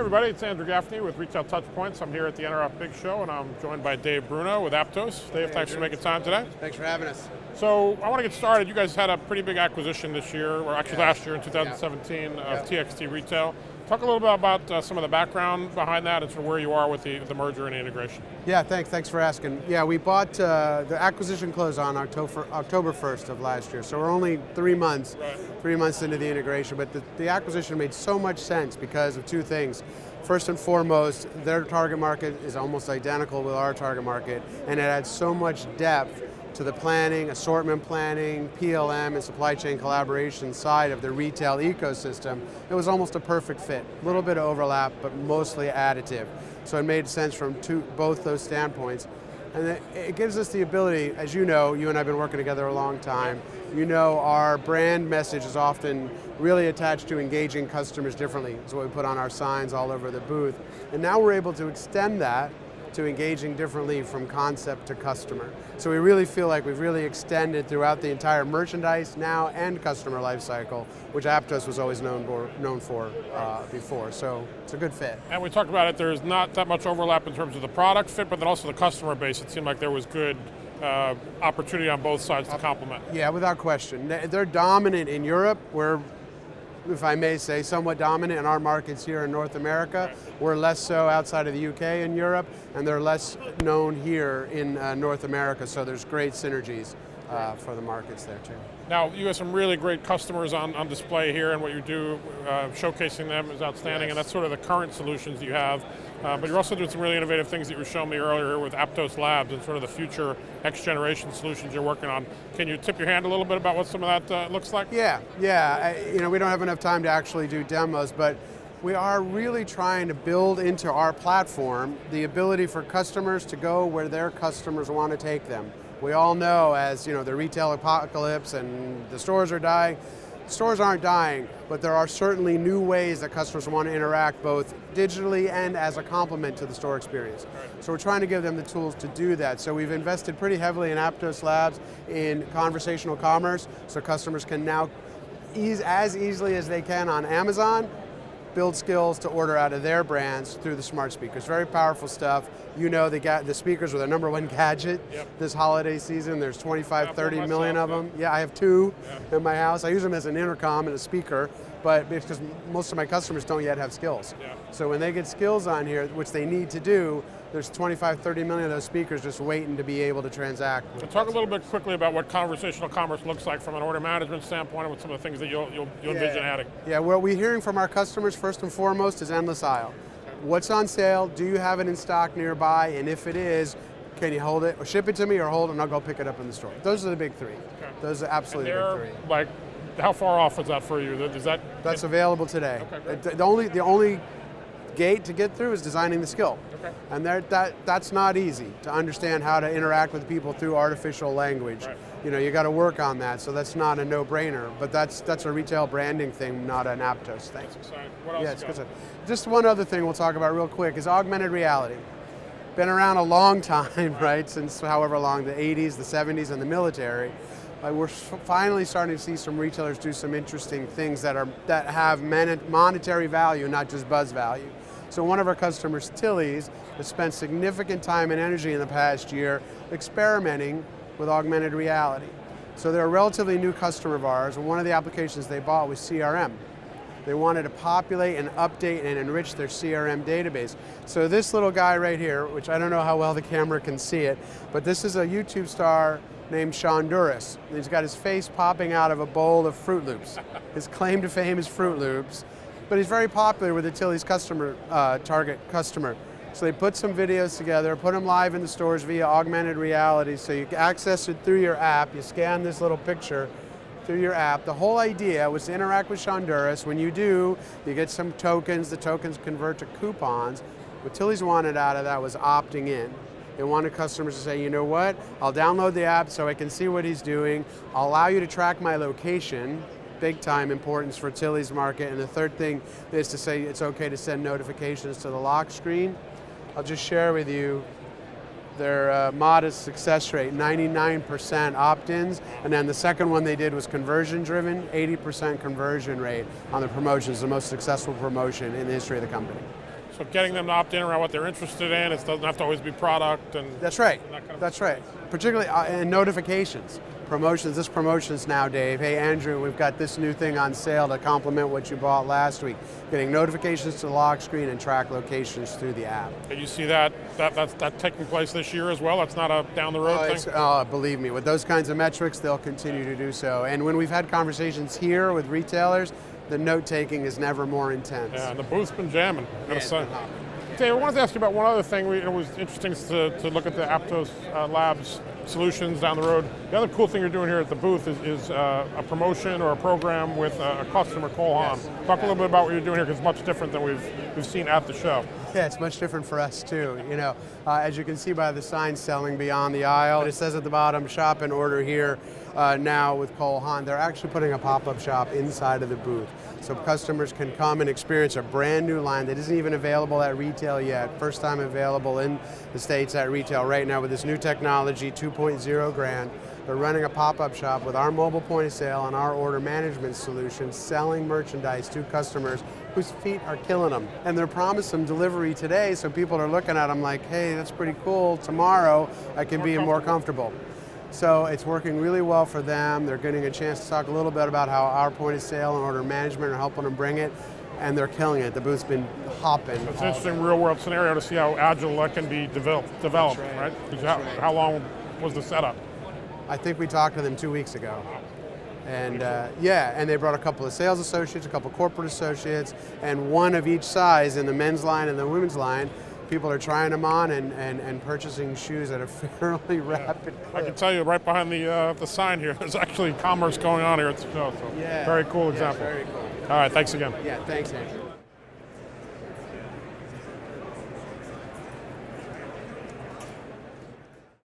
Everybody, it's Andrew Gaffney with Retail Touchpoints. I'm here at the NRF Big Show, and I'm joined by Dave Bruno with Aptos. Dave, thanks for making time today. Thanks for having us. So I want to get started. You guys had a pretty big acquisition this year, or actually last year in 2017, of TXT Retail. Talk a little bit about some of the background behind that and sort of where you are with the merger and the integration. Yeah, thanks for asking. Yeah, we bought, the acquisition closed on October 1st of last year, so we're only 3 months, 3 months into the integration, but the acquisition made so much sense because of two things. First and foremost, their target market is almost identical with our target market, and it adds so much depth to the planning, assortment planning, PLM, and supply chain collaboration side of the retail ecosystem. It was almost a perfect fit. A little bit of overlap, but mostly additive. So it made sense from both those standpoints. And it gives us the ability, as you know, you and I have been working together a long time, you know our brand message is often really attached to engaging customers differently. It's what we put on our signs all over the booth. And now we're able to extend that to engaging differently from concept to customer. So we really feel like we've really extended throughout the entire merchandise now and customer life cycle, which Aptos was always known for before. So it's a good fit. And we talked about it, there's not that much overlap in terms of the product fit, but then also the customer base. It seemed like there was good opportunity on both sides to complement. Yeah, without question. They're dominant in Europe. We're, if I may say, somewhat dominant in our markets here in North America. We're less so outside of the UK and Europe, and they're less known here in North America, so there's great synergies for the markets there too. Now, you have some really great customers on display here, and what you do, showcasing them is outstanding, and that's sort of the current solutions you have. But you're also doing some really innovative things that you were showing me earlier with Aptos Labs and sort of the future next generation solutions you're working on. Can you tip your hand a little bit about what some of that looks like? Yeah. You know, we don't have enough time to actually do demos, but we are really trying to build into our platform the ability for customers to go where their customers want to take them. We all know, as you know, the retail apocalypse and the stores are dying. Stores aren't dying, but there are certainly new ways that customers want to interact both digitally and as a complement to the store experience. So we're trying to give them the tools to do that. So we've invested pretty heavily in Aptos Labs in conversational commerce, so customers can now, as easily as they can on Amazon, build skills to order out of their brands through the smart speakers. Very powerful stuff. You know the speakers are the #1 gadget this holiday season. There's 25, 30 million of them. Yeah, I have two in my house. I use them as an intercom and a speaker, but because most of my customers don't yet have skills. So when they get skills on here, which they need to do, there's 25, 30 million of those speakers just waiting to be able to transact. So talk a little bit quickly about what conversational commerce looks like from an order management standpoint and what some of the things that you'll envision adding. Yeah, what we're hearing from our customers first and foremost is endless aisle. What's on sale? Do you have it in stock nearby? And if it is, can you hold it or ship it to me or hold it and I'll go pick it up in the store? Those are the big three. Those are absolutely the big three. Like, how far off is that for you? Is that? That's available today. Okay, the only gate to get through is designing the skill. And that's not easy to understand how to interact with people through artificial language. You know, you got to work on that, so that's not a no-brainer. But that's a retail branding thing, not an Aptos thing. That's exciting. What else? Yeah, it's good. Just one other thing we'll talk about real quick is augmented reality. Been around a long time, right? Since however long, the 80s, the 70s, and the military. We're finally starting to see some retailers do some interesting things that have monetary value, not just buzz value. So one of our customers, Tilly's, has spent significant time and energy in the past year experimenting with augmented reality. So they're a relatively new customer of ours, and one of the applications they bought was CRM. They wanted to populate and update and enrich their CRM database. So this little guy right here, which I don't know how well the camera can see it, but this is a YouTube star named Shonduras. He's got his face popping out of a bowl of Fruit Loops. His claim to fame is Fruit Loops. But he's very popular with the Tilly's target customer. So they put some videos together, put them live in the stores via augmented reality, so you can access it through your app. You scan this little picture through your app. The whole idea was to interact with Shonduras. When you do, you get some tokens. The tokens convert to coupons. What Tilly's wanted out of that was opting in. They wanted customers to say, you know what, I'll download the app so I can see what he's doing. I'll allow you to track my location. Big time importance for Tilly's market. And the third thing is to say it's okay to send notifications to the lock screen. I'll just share with you their modest success rate, 99% opt-ins, and then the second one they did was conversion driven, 80% conversion rate on the promotions, the most successful promotion in the history of the company. but getting them to opt in around what they're interested in. It doesn't have to always be product and That's right. that kind of That's right. Particularly in notifications. Promotions, this promotions now, Dave. Hey, Andrew, we've got this new thing on sale to complement what you bought last week. Getting notifications to the lock screen and track locations through the app. And you see that's taking place this year as well? That's not a down the road thing? Believe me, with those kinds of metrics, they'll continue to do so. And when we've had conversations here with retailers, the note-taking is never more intense. Yeah, and the booth's been jamming, Yeah, gotta say. it's been hopping. Dave, I wanted to ask you about one other thing. It was interesting to look at the Aptos Labs solutions down the road. The other cool thing you're doing here at the booth is a promotion or a program with a customer, Cole Haan. Yes. Talk a little bit about what you're doing here, because it's much different than we've seen at the show. Yeah, it's much different for us too. You know, as you can see by the sign selling beyond the aisle, it says at the bottom, shop and order here now with Cole Haan. They're actually putting a pop-up shop inside of the booth. So customers can come and experience a brand new line that isn't even available at retail yet. First time available in the States at retail right now with this new technology, 2.0 grand. They're running a pop-up shop with our mobile point of sale and our order management solution, selling merchandise to customers whose feet are killing them. And they're promising delivery today, so people are looking at them like, hey, that's pretty cool. Tomorrow I can be more comfortable. So it's working really well for them. They're getting a chance to talk a little bit about how our point of sale and order management are helping them bring it, and they're killing it. The booth's been hopping. It's an interesting real-world scenario to see how agile that can be developed, right? How long was the setup? I think we talked to them 2 weeks ago. And yeah, and they brought a couple of sales associates, a couple of corporate associates, and one of each size in the men's line and the women's line. People are trying them on and purchasing shoes at a fairly rapid clip. I can tell you right behind the sign here, there's actually commerce going on here at the show. So Yeah. very cool example. Very cool. All right, thanks again. Yeah, thanks, Andrew.